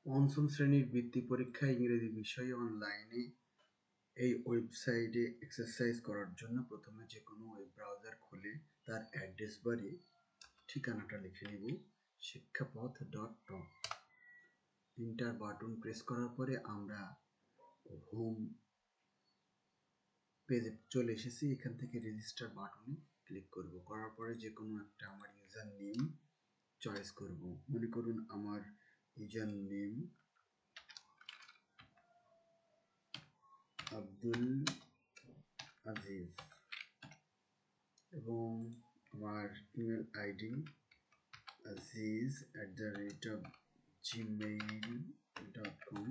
পঞ্চম শ্রেণীর বৃত্তি পরীক্ষা ইংরেজি বিষয়ে অনলাইনে এই ওয়েবসাইটে এক্সারসাইজ করার জন্য প্রথমে যে কোনো ওয়েব ব্রাউজার খুলে তার অ্যাড্রেস বারে ঠিকানাটা লিখে নেব শিক্ষাপথ.com। এন্টার বাটন প্রেস করার পরে আমরা হোম পেজে চলে এসেছি। এখান থেকে রেজিস্টার বাটনে ক্লিক করব। করার পরে যে কোনো একটা আমার ইউজার নেম চয়েস করব। মনে করুন আমার ইউজার নেম আব্দুল আজিজ এবং আমার ইমেল আইডি aziz@gmail.com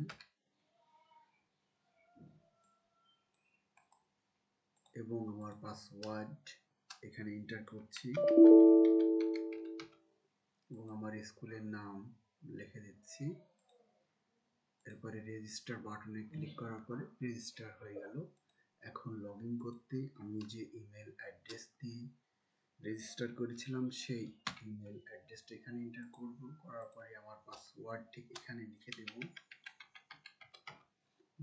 এবং আমার পাসওয়ার্ড এখানে এন্টার করছি এবং আমার স্কুলের নাম লিখে দিচ্ছি। এরপরে রেজিস্টার বাটনে ক্লিক করার পরে রেজিস্টার হয়ে গেল। এখন লগ ইন করতে আমি যে ইমেল অ্যাড্রেস দিয়ে রেজিস্টার করেছিলাম সেই ইমেল অ্যাড্রেসটা এখানে এন্টার করব। করার পরে আমার পাসওয়ার্ড ঠিক এখানে লিখে দেব।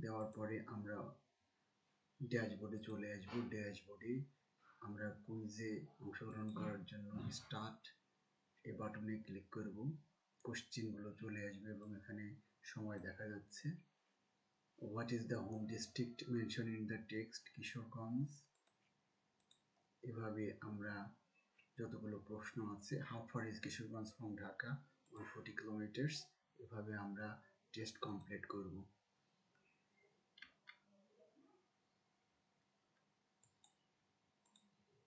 দেওয়ার পরে আমরা ড্যাশবোর্ডে চলে আসব। ড্যাশবোর্ডে আমরা কুইজে অংশগ্রহণ করার জন্য স্টার্ট এই বাটনে ক্লিক করব। কোশ্চেনগুলো চলে আসবে এবং এখানে সময় দেখা যাচ্ছে। What is the home district mention in the text? Kishoreganj. এভাবে আমরা যতগুলো প্রশ্ন আছে, how far is Kishoreganj from Dhaka? 140 kilometres. এভাবে আমরা টেস্ট কমপ্লিট করব।